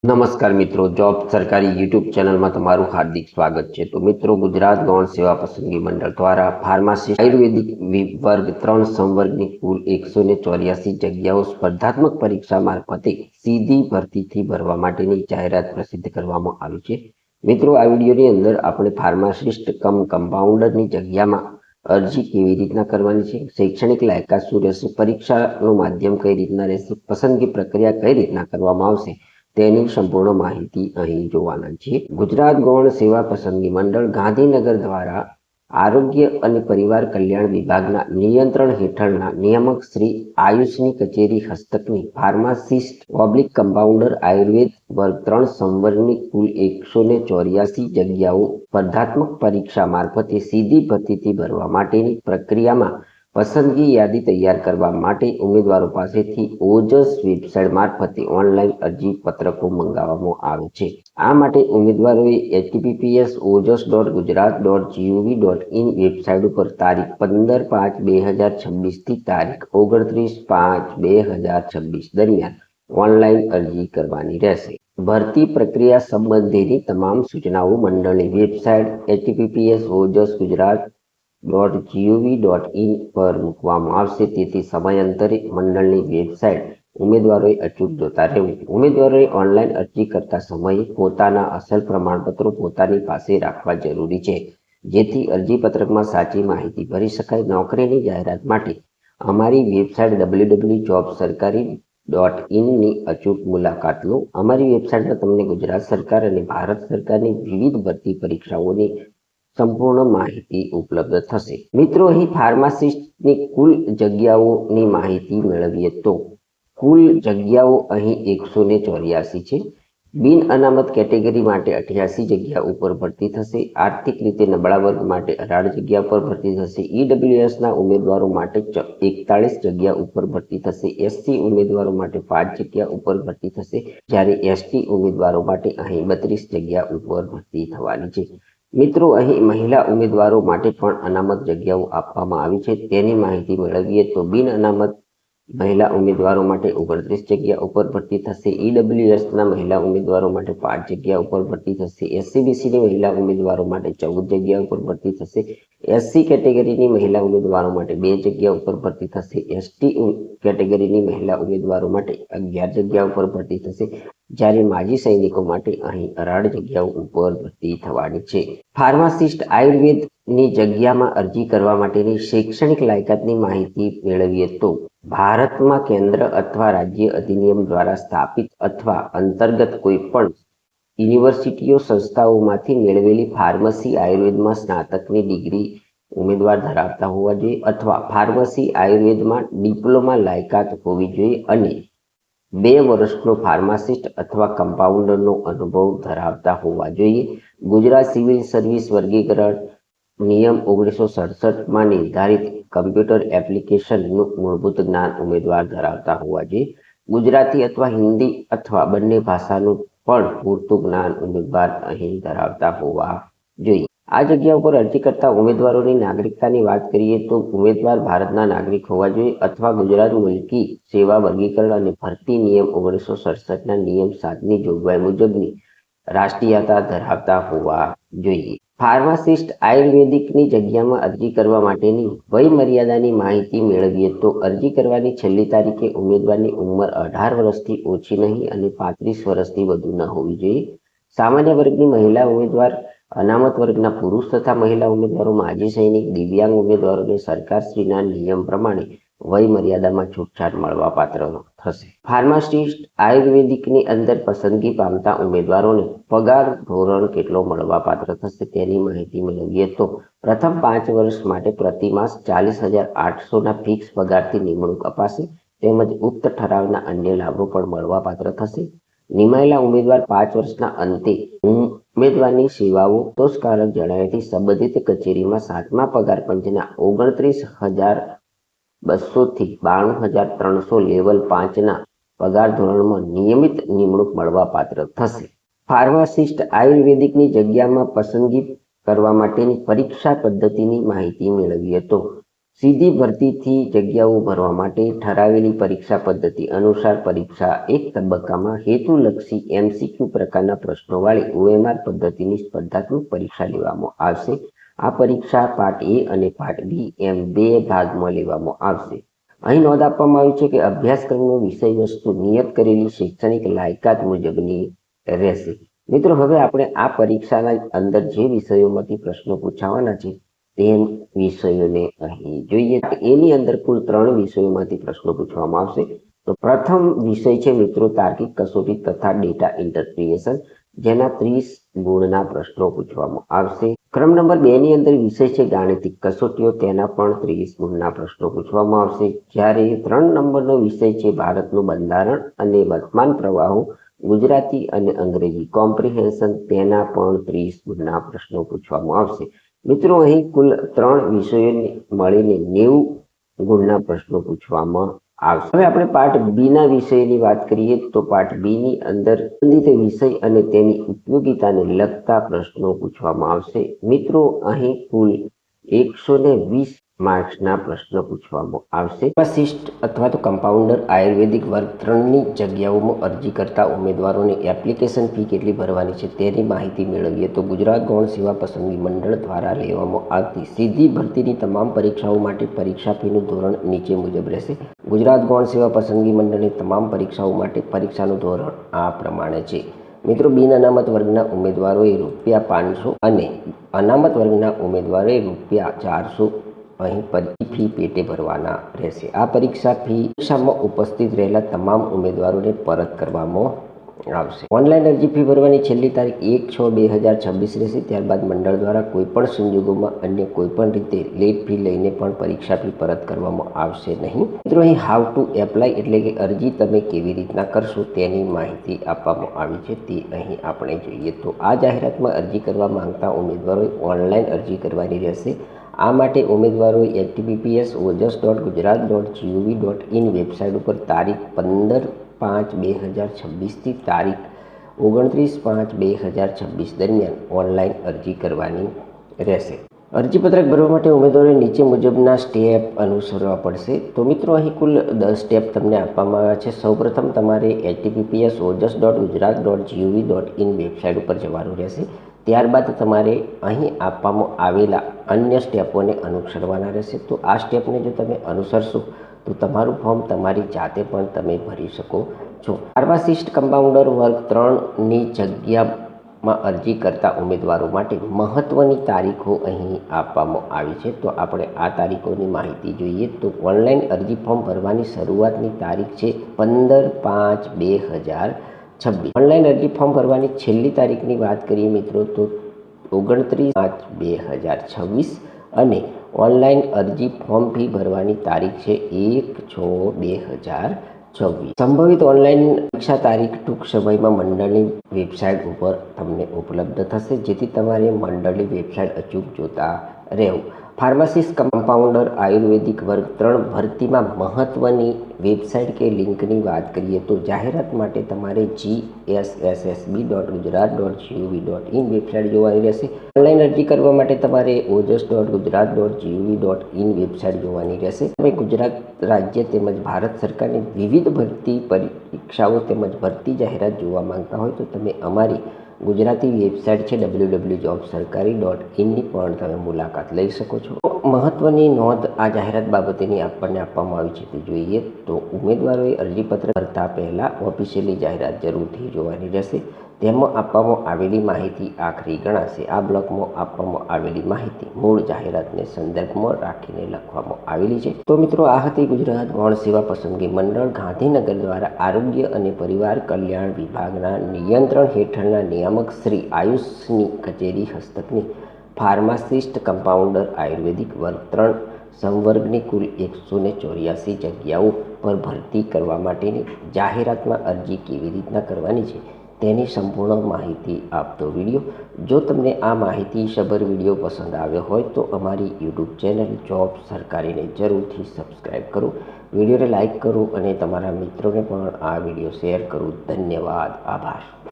નમસ્કાર મિત્રો, જોબ સરકારી યુટ્યુબ ચેનલમાં તમારું હાર્દિક સ્વાગત છે। તો મિત્રો, ગુજરાત ગૌણ સેવા પસંદગી મંડળ દ્વારા ફાર્માસિસ્ટ આયુર્વેદિક વર્ગ 3 સંવર્ગની કુલ 184 જગ્યાઓ સ્પર્ધાત્મક પરીક્ષા મારફતે સીધી ભરતીથી ભરવા માટેની જાહેરાત પ્રસિદ્ધ કરવામાં આવી છે। મિત્રો, આ વિડીયોની અંદર આપણે ફાર્માસિસ્ટ કમ કમ્પાઉન્ડરની જગ્યામાં અરજી કેવી રીતના કરવાની છે, શૈક્ષણિક લાયકાત શું રહેશે, પરીક્ષાનું માધ્યમ કઈ રીતના રહેશે, પસંદગી પ્રક્રિયા કઈ રીતના કરવામાં આવશે તેની સંપૂર્ણ માહિતી અહીં જોવાના છે। ગુજરાત ગૌણ સેવા પસંદગી મંડળ ગાંધીનગર દ્વારા આરોગ્ય અને પરિવાર કલ્યાણ વિભાગના નિયંત્રણ હેઠળના નિયામક શ્રી આયુષની કચેરી હસ્તકની ફાર્માસિસ્ટ કમ્પાઉન્ડર આયુર્વેદ વર્ગ 3 સંવર્ગની કુલ 184 જગ્યાઓ સ્પર્ધાત્મક પરીક્ષા મારફતે સીધી ભરતીથી ભરવા માટેની પ્રક્રિયામાં પસંદગી યાદી તૈયાર કરવા માટે ઉમેદવારો પાસેથી ઓજસ વેબસાઇટ મારફતે ઓનલાઈન અરજી પત્રકો મંગાવવામાં આવે છે। આ માટે ઉમેદવારોએ https://ojs.gujarat.gov.in વેબસાઇટ ઉપર તારીખ 15/5/2026 થી તારીખ 29/5/2026 દરમિયાન ઓનલાઈન અરજી કરવાની રહેશે। ભરતી પ્રક્રિયા સંબંધીની તમામ સૂચનાઓ મંડળની વેબસાઇટ https://ojs.gujarat.gov.in પર મૂકવામાં આવશે, તેથી સમયાંતરે મંડળની વેબસાઇટ ઉમેદવારોએ અચૂક જોતા રહેવું। ઉમેદવારોએ ઓનલાઈન અરજી કરતા સમયે પોતાના અસલ પ્રમાણપત્રો પોતાની પાસે રાખવા જરૂરી છે, જેથી અરજી પત્રકમાં સાચી માહિતી ભરી શકાય। નોકરીની જાહેરાત માટે અમારી વેબસાઇટ www.jobsarkari.in ની અચૂક મુલાકાત લો। અમારી વેબસાઇટમાં તમને ગુજરાત સરકાર અને ભારત સરકારની વિવિધ ભરતી પરીક્ષાઓની સંપૂર્ણ માહિતી ઉપલબ્ધ થશે। મિત્રો, અહીં ફાર્માસિસ્ટની કુલ જગ્યાઓની માહિતી મેળવીએ તો કુલ જગ્યાઓ અહીં 184 છે। બિન અનામત કેટેગરી માટે 88 જગ્યા ઉપર ભરતી થશે। આર્થિક રીતે નબળા વર્ગ માટે 18 જગ્યા ઉપર ભરતી થશે। ઈડબ્લ્યુએસના ઉમેદવારો માટે 41 જગ્યા ઉપર ભરતી થશે। એસસી ઉમેદવારો માટે 5 જગ્યા ઉપર ભરતી થશે, જ્યારે એસટી ઉમેદવારો માટે અહીં 32 જગ્યા ઉપર ભરતી થવાની છે। મિત્રો, અહીં મહિલા ઉમેદવારો માટે પણ અનામત જગ્યાઓ આપવામાં આવી છે, તેની માહિતી મેળવીએ તો બિન અનામત મહિલા ઉમેદવારો માટે 29 જગ્યા ઉપર ભરતી થશે। ઈડબ્લ્યુએસના મહિલા ઉમેદવારો માટે 5 જગ્યા ઉપર ભરતી થશે। એસસીબીસીની મહિલા ઉમેદવારો માટે 14 જગ્યા ઉપર ભરતી થશે। એસસી કેટેગરીની મહિલા ઉમેદવારો માટે 2 જગ્યા ઉપર ભરતી થશે। એસટી કેટેગરીની મહિલા ઉમેદવારો માટે 11 જગ્યા ઉપર ભરતી થશે, જ્યારે માજી સૈનિકો માટે અહીં 18 જગ્યાઓ ઉપર ભરતી થવાની છે। ફાર્માસિસ્ટ આયુર્વેદની જગ્યામાં અરજી કરવા માટેની શૈક્ષણિક લાયકાતની માહિતી મેળવીએ તો ભારતમાં કેન્દ્ર અથવા રાજ્ય અધિનિયમ દ્વારા સ્થાપિત અથવા અંતર્ગત કોઈપણ યુનિવર્સિટીઓ સંસ્થાઓમાંથી મેળવેલી ફાર્મસી આયુર્વેદમાં સ્નાતકની ડિગ્રી ઉમેદવાર ધરાવતા હોવા જોઈએ, અથવા ફાર્મસી આયુર્વેદમાં ડિપ્લોમા લાયકાત હોવી જોઈએ અને 2 વર્ષનો ફાર્માસિસ્ટ અથવા કમ્પાઉન્ડરનો અનુભવ ધરાવતા હોવા જોઈએ। ગુજરાત સિવિલ સર્વિસ વર્ગીકરણ નિયમ 1967માં નિર્ધારિત કમ્પ્યુટર એપ્લિકેશનનું મૂળભૂત જ્ઞાન ઉમેદવાર ધરાવતા હોવા જોઈએ। ગુજરાતી અથવા હિન્દી અથવા બંને ભાષાનું પણ પૂરતું જ્ઞાન ઉમેદવાર અહીં ધરાવતા હોવા જોઈએ। આ જગ્યા ઉપર અરજી કરતા ઉમેદવારોની નાગરિકતાની વાત કરીએ તો ઉમેદવાર ભારતના નાગરિક હોવા જોઈએ અથવા ગુજરાત મુલકી સેવા વર્ગીકરણ અને ભરતી નિયમ 1967ના નિયમ 7ની જોગવાઈ મુજબની રાષ્ટ્રીયતા ધરાવતા હોવા જોઈએ। ફાર્માસિસ્ટ આયુર્વેદિકની જગ્યામાં અરજી કરવા માટેની વય મર્યાદાની માહિતી મેળવીએ તો અરજી કરવાની છેલ્લી તારીખે ઉમેદવારની ઉંમર 18 વર્ષથી ઓછી નહીં અને 35 વર્ષથી વધુ ન હોવી જોઈએ। સામાન્ય વર્ગની મહિલા ઉમેદવાર, અનામત વર્ગના પુરુષ તથા મહિલા ઉમેદવારો, માજી સૈનિક, દિવ્યાંગ ઉમેદવારોને સરકારશ્રીના નિયમ પ્રમાણે વય મર્યાદામાં છૂટછાટ મળવાપાત્ર થશે। ફાર્માસિસ્ટ આયુર્વેદિકની અંદર પસંદગી પામતા ઉમેદવારોને પગાર ધોરણ કેટલો મળવાપાત્ર થશે તેની માહિતી મેળવીએ તો પ્રથમ 5 વર્ષ માટે પ્રતિ માસ 40,800ના ફિક્સ પગારથી નિમણૂક અપાશે, તેમજ ઉક્ત ઠરાવના અન્ય લાભો પણ મળવાપાત્ર થશે। નિમાયેલા ઉમેદવાર 5 વર્ષના અંતે ઉમેદવારની સેવાઓ સંતોષકારક જણાયાથી સંબંધિત કચેરીમાં 7મા પગાર પંચના 29,200 થી 92,300 લેવલ 5ના પગાર ધોરણમાં નિયમિત નિમણૂક મળવાપાત્ર થશે। ફાર્માસિસ્ટ આયુર્વેદિકની જગ્યામાં પસંદગી કરવા માટેની પરીક્ષા પદ્ધતિની માહિતી મેળવીએ તો સીધી ભરતીથી જગ્યાઓ ભરવા માટે ઠરાવેલી પરીક્ષા પદ્ધતિ અનુસાર પરીક્ષા એક તબક્કામાં હેતુલક્ષી MCQ પ્રકારના પ્રશ્નોવાળી OMR પદ્ધતિની સ્પર્ધાત્મક પરીક્ષા લેવામાં આવશે. આ પરીક્ષા પાર્ટ A અને પાર્ટ B એમ 2 ભાગમાં લેવામાં આવશે. અહીં નોંધ આપવામાં આવી છે કે અભ્યાસક્રમનો વિષય વસ્તુ નિયત કરેલી શૈક્ષણિક લાયકાત મુજબની રહેશે. મિત્રો, હવે આપણે આ પરીક્ષાના અંદર જે વિષયોમાંથી પ્રશ્નો પૂછાવાના છે તે વિષયોને અહીં જોઈએ. એની અંદર કુલ 3 વિષયોમાંથી પ્રશ્નો પૂછવામાં આવશે. તો પ્રથમ વિષય છે મિત્રો તાર્કિક કસોટી તથા ડેટા ઇન્ટરપ્રિટેશન, જેના 30 ગુણના પ્રશ્નો પૂછવામાં આવશે. ક્રમ નંબર 2 ની અંદર વિષય છે ગાણિતિક કસોટીઓ, તેના પણ 30 ગુણના પ્રશ્નો પૂછવામાં આવશે. જ્યારે 3 નંબરનો વિષય છે ભારતનું બંધારણ અને વર્તમાન પ્રવાહો, ગુજરાતી અને અંગ્રેજી કોમ્પ્રિહેન્શન, તેના પણ 30 ગુણના પ્રશ્નો પૂછવામાં આવશે. મિત્રો, અહીં કુલ 3 વિષયોને મળીને 90 ગુણના પ્રશ્નો પૂછવામાં આવશે. હવે આપણે પાર્ટ B ના વિષયની વાત કરીએ તો પાર્ટ B ની અંદર સંબંધિત વિષય અને તેની ઉપયોગિતાને લગતા પ્રશ્નો પૂછવામાં આવશે. મિત્રો, અહીં કુલ 120 માર્ક્સના પ્રશ્ન પૂછવામાં આવશે. ફાર્માસિસ્ટ અથવા તો કમ્પાઉન્ડર આયુર્વેદિક વર્ગ 3 ની જગ્યાઓમાં અરજી કરતા ઉમેદવારોને એપ્લિકેશન ફી કેટલી ભરવાની છે તેની માહિતી મેળવીએ તો ગુજરાત ગૌણ સેવા પસંદગી મંડળ દ્વારા લેવામાં આવતી સીધી ભરતીની તમામ પરીક્ષાઓ માટે પરીક્ષા ફીનું ધોરણ નીચે મુજબ રહેશે. ગુજરાત ગૌણ સેવા પસંદગી મંડળની તમામ પરીક્ષાઓ માટે પરીક્ષાનું ધોરણ આ પ્રમાણે છે. મિત્રો, બિન અનામત વર્ગના ઉમેદવારોએ ₹500 અને અનામત વર્ગના ઉમેદવારોએ ₹400 અહીં ફી પેટે ભરવાના રહેશે. આ પરીક્ષામાં ઉપસ્થિત રહેલા તમામ ઉમેદવારોને પરત કરવામાં આવશે. ઓનલાઈન અરજી ફી ભરવાની છેલ્લી તારીખ 1/6/2026 રહેશે. ત્યારબાદ મંડળ દ્વારા કોઈપણ સંજોગોમાં અન્ય કોઈપણ રીતે લેટ ફી લઈને પણ પરીક્ષા ફી પરત કરવામાં આવશે નહીં. મિત્રો, અહીં હાઉ ટુ એપ્લાય એટલે કે અરજી તમે કેવી રીતના કરશો તેની માહિતી આપવામાં આવી છે. તે અહીં આપણે જોઈએ તો આ જાહેરાતમાં અરજી કરવા માંગતા ઉમેદવારોએ ઓનલાઈન અરજી કરવાની રહેશે. આ માટે ઉમેદવારોએ https://gujarat.gov.in વેબસાઇટ ઉપર તારીખ 15/5/2026 થી તારીખ 29/5/2026 દરમિયાન ઓનલાઈન અરજી કરવાની રહેશે. અરજીપત્રક ભરવા માટે ઉમેદવારોએ નીચે મુજબના સ્ટેપ અનુસરવા પડશે. તો મિત્રો, અહીં કુલ 10 સ્ટેપ તમને આપવામાં આવ્યા છે. સૌપ્રથમ તમારે https://gujarat.gov.in વેબસાઇટ ઉપર જવાનું રહેશે. ત્યારબાદ તમારે અહીં આપવામાં આવેલા અન્ય સ્ટેપોને અનુસરવાના રહેશે. તો આ સ્ટેપને જો તમે અનુસરશો તો તમારું ફોર્મ તમારી જાતે પણ તમે ભરી શકો છો. ફાર્માસિસ્ટ કમ્પાઉન્ડર વર્ગ 3 ની જગ્યામાં અરજી કરતા ઉમેદવારો માટે મહત્વની તારીખો અહીં આપવામાં આવી છે. તો આપણે આ તારીખોની માહિતી જોઈએ તો ઓનલાઈન અરજી ફોર્મ ભરવાની શરૂઆતની તારીખ છે 15/5/2026. ઓનલાઈન અરજી ફોર્મ ભરવાની છેલ્લી તારીખની વાત કરીએ મિત્રો તો 29/5/2026 અને ઓનલાઈન અરજી ફોર્મ ફી ભરવાની તારીખ છે 1/6/2026. સંભવિત ઓનલાઈન પરીક્ષા તારીખ ટૂંક સમયમાં મંડળની વેબસાઇટ ઉપર તમને ઉપલબ્ધ થશે, જેથી તમારે મંડળની વેબસાઇટ અચૂક જોતા રહેવું. ફાર્માસિસ્ટ કમ્પાઉન્ડર આયુર્વેદિક વર્ગ 3 ભરતીમાં મહત્વની વેબસાઇટ કે લિંકની વાત કરીએ તો જાહેરાત માટે તમારે gssb.gujarat.gov.in વેબસાઇટ જોવાની રહેશે. ઓનલાઈન અરજી કરવા માટે તમારે ojas.gujarat.gov.in વેબસાઇટ જોવાની રહેશે. તમે ગુજરાત રાજ્ય તેમજ ભારત સરકારની વિવિધ ભરતી પરીક્ષાઓ તેમજ ભરતી જાહેરાત જોવા માંગતા હોય તો તમે અમારી ગુજરાતી વેબસાઇટ છે www.jobsarkari.in ની પણ તમે મુલાકાત લઈ શકો છો. મહત્વની નોંધ આ જાહેરાત બાબતેની આપણને આપવામાં આવી છે તે જોઈએ તો ઉમેદવારોએ અરજીપત્ર ભરતા પહેલાં ઓફિશિયલી જાહેરાત જરૂરથી જોવાની રહેશે. તેમાં આપવામાં આવેલી માહિતી આખરી ગણાશે. આ બ્લોકમાં આપવામાં આવેલી માહિતી મૂળ જાહેરાતને સંદર્ભમાં રાખીને લખવામાં આવેલી છે. તો મિત્રો, આ હતી ગુજરાત ગૌણ સેવા પસંદગી મંડળ ગાંધીનગર દ્વારા આરોગ્ય અને પરિવાર કલ્યાણ વિભાગના નિયંત્રણ હેઠળના નિયામક શ્રી આયુષની કચેરી હસ્તકની ફાર્માસિસ્ટ કમ્પાઉન્ડર આયુર્વેદિક વર્ગ 3 સંવર્ગની કુલ 184 જગ્યાઓ પર ભરતી કરવા માટેની જાહેરાતમાં અરજી કેવી રીતના કરવાની છે તેની સંપૂર્ણ માહિતી આપતો વિડીયો. જો તમને આ માહિતી સભર વિડીયો પસંદ આવ્યો હોય તો અમારી યુટ્યુબ ચેનલ જોબ સરકારીને જરૂરથી સબસ્ક્રાઈબ કરો, વિડીયોને લાઇક કરો અને તમારા મિત્રોને પણ આ વિડીયો શેર કરો. ધન્યવાદ. આભાર.